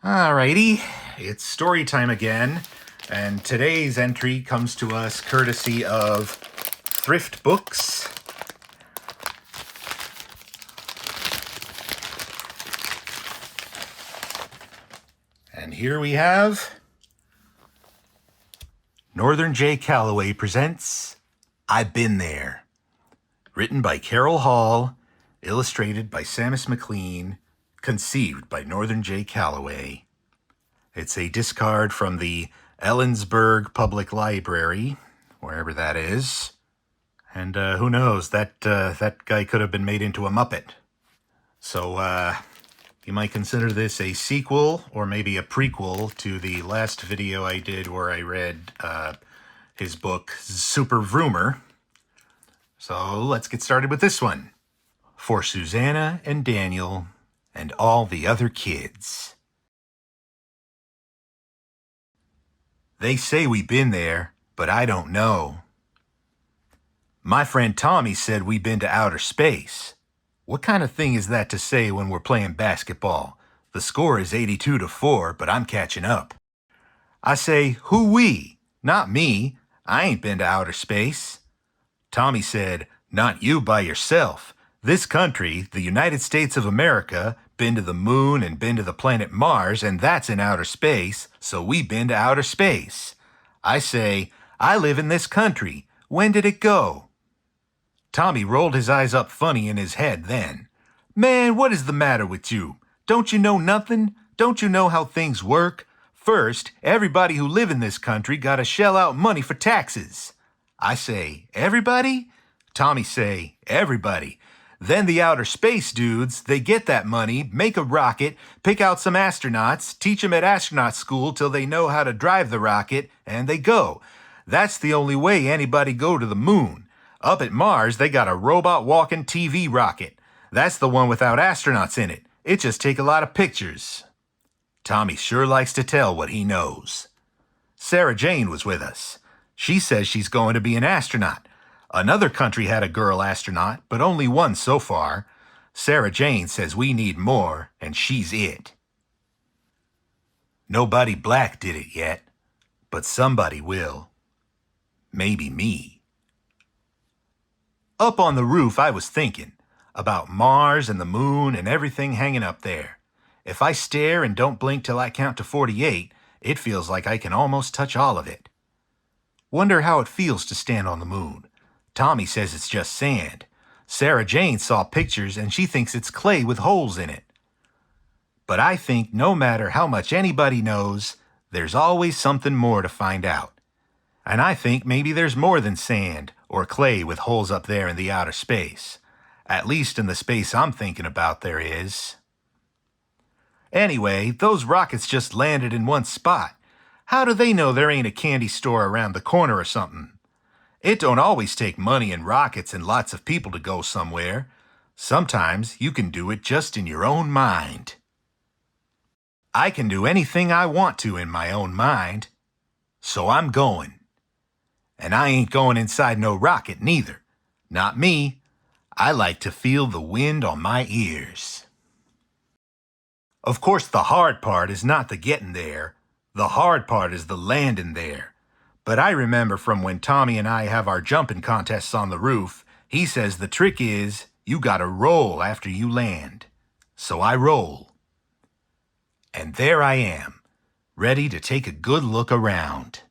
Alrighty, it's story time again, and today's entry comes to us courtesy of Thrift Books. And here we have Northern J. Calloway presents I've Been There. Written by Carol Hall, illustrated by Samus McLean, conceived by Northern J. Calloway. It's a discard from the Ellensburg Public Library, wherever that is. And who knows, that guy could have been made into a Muppet. So you might consider this a sequel or maybe a prequel to the last video I did where I read his book, Super Vroomer. So let's get started with this one. For Susanna and Daniel and all the other kids. They say we've been there, but I don't know. My friend Tommy said we've been to outer space. What kind of thing is that to say when we're playing basketball? The score is 82-4, but I'm catching up. I say, who we? Not me. I ain't been to outer space. Tommy said, not you by yourself. This country, the United States of America, been to the moon and been to the planet Mars, and that's in outer space, so we been to outer space. I say, I live in this country. When did it go? Tommy rolled his eyes up funny in his head then. Man, what is the matter with you? Don't you know nothing? Don't you know how things work? First, everybody who live in this country gotta shell out money for taxes. I say, everybody? Tommy say, everybody. Then the outer space dudes, they get that money, make a rocket, pick out some astronauts, teach them at astronaut school till they know how to drive the rocket, and they go. That's the only way anybody go to the moon. Up at Mars, they got a robot walking TV rocket. That's the one without astronauts in it. It just take a lot of pictures. Tommy sure likes to tell what he knows. Sarah Jane was with us. She says she's going to be an astronaut. Another country had a girl astronaut, but only one so far. Sarah Jane says we need more, and she's it. Nobody black did it yet, but somebody will. Maybe me. Up on the roof, I was thinking about Mars and the moon and everything hanging up there. If I stare and don't blink till I count to 48, it feels like I can almost touch all of it. Wonder how it feels to stand on the moon. Tommy says it's just sand. Sarah Jane saw pictures and she thinks it's clay with holes in it. But I think no matter how much anybody knows, there's always something more to find out. And I think maybe there's more than sand or clay with holes up there in the outer space. At least in the space I'm thinking about there is. Anyway, those rockets just landed in one spot. How do they know there ain't a candy store around the corner or something? It don't always take money and rockets and lots of people to go somewhere. Sometimes you can do it just in your own mind. I can do anything I want to in my own mind. So I'm going. And I ain't going inside no rocket neither. Not me. I like to feel the wind on my ears. Of course, the hard part is not the getting there. The hard part is the landing there. But I remember from when Tommy and I have our jumping contests on the roof, he says the trick is you gotta roll after you land. So I roll. And there I am, ready to take a good look around.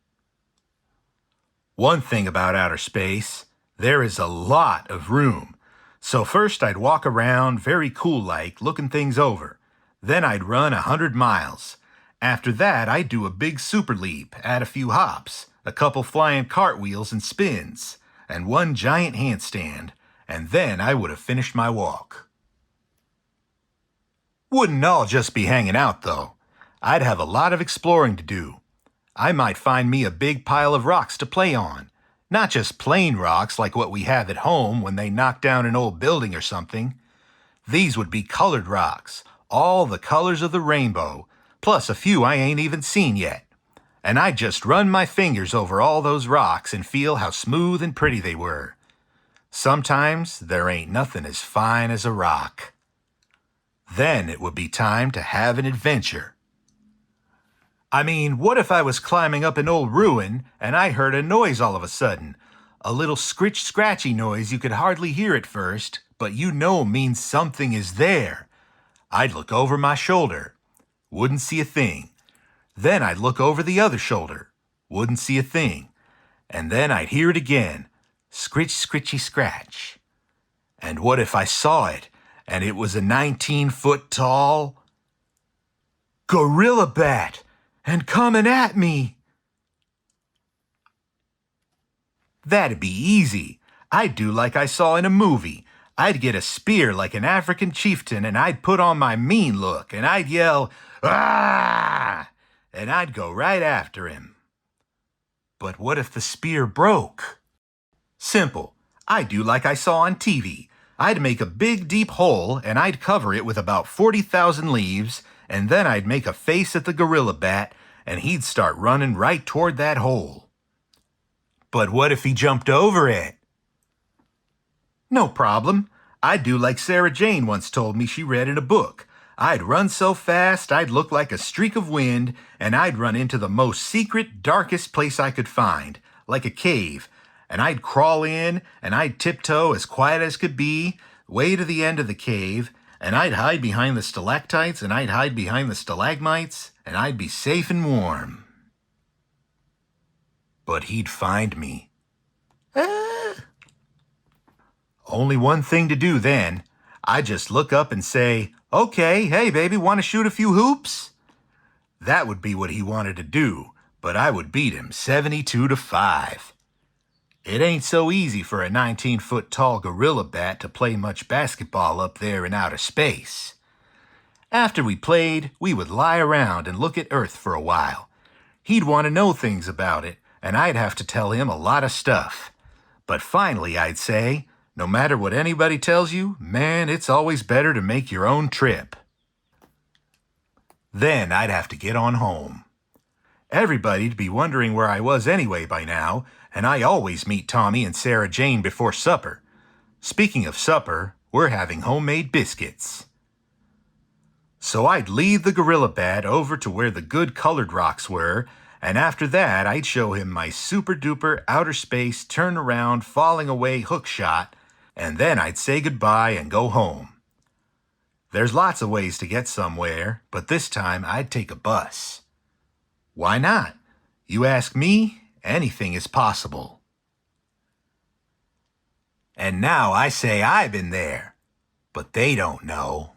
One thing about outer space, there is a lot of room. So first I'd walk around very cool-like, looking things over. Then I'd run 100 miles. After that, I'd do a big super leap, add a few hops, a couple flying cartwheels and spins, and one giant handstand, and then I would have finished my walk. Wouldn't all just be hanging out, though. I'd have a lot of exploring to do. I might find me a big pile of rocks to play on. Not just plain rocks like what we have at home when they knock down an old building or something. These would be colored rocks, all the colors of the rainbow, plus a few I ain't even seen yet. And I'd just run my fingers over all those rocks and feel how smooth and pretty they were. Sometimes there ain't nothing as fine as a rock. Then it would be time to have an adventure. I mean, what if I was climbing up an old ruin and I heard a noise all of a sudden? A little scritch-scratchy noise you could hardly hear at first, but you know means something is there. I'd look over my shoulder. Wouldn't see a thing. Then I'd look over the other shoulder. Wouldn't see a thing. And then I'd hear it again. Scritch, scritchy, scratch. And what if I saw it, and it was a 19-foot tall gorilla bat, and coming at me? That'd be easy. I'd do like I saw in a movie. I'd get a spear like an African chieftain, and I'd put on my mean look, and I'd yell, "Ah!" and I'd go right after him. But what if the spear broke? Simple. I'd do like I saw on TV. I'd make a big deep hole, and I'd cover it with about 40,000 leaves, and then I'd make a face at the gorilla bat, and he'd start running right toward that hole. But what if he jumped over it? No problem. I'd do like Sarah Jane once told me she read in a book. I'd run so fast I'd look like a streak of wind, and I'd run into the most secret, darkest place I could find, like a cave, and I'd crawl in, and I'd tiptoe as quiet as could be, way to the end of the cave, and I'd hide behind the stalactites, and I'd hide behind the stalagmites, and I'd be safe and warm. But he'd find me. Only one thing to do then. I'd just look up and say, "Okay, hey baby, want to shoot a few hoops?" That would be what he wanted to do, but I would beat him 72-5. It ain't so easy for a 19-foot tall gorilla bat to play much basketball up there in outer space. After we played, we would lie around and look at Earth for a while. He'd want to know things about it, and I'd have to tell him a lot of stuff. But finally I'd say, no matter what anybody tells you, man, it's always better to make your own trip. Then I'd have to get on home. Everybody'd be wondering where I was anyway by now, and I always meet Tommy and Sarah Jane before supper. Speaking of supper, we're having homemade biscuits. So I'd lead the gorilla bat over to where the good colored rocks were, and after that I'd show him my super-duper outer space turn-around falling away hook shot, and then I'd say goodbye and go home. There's lots of ways to get somewhere, but this time I'd take a bus. Why not? You ask me, anything is possible. And now I say I've been there, but they don't know.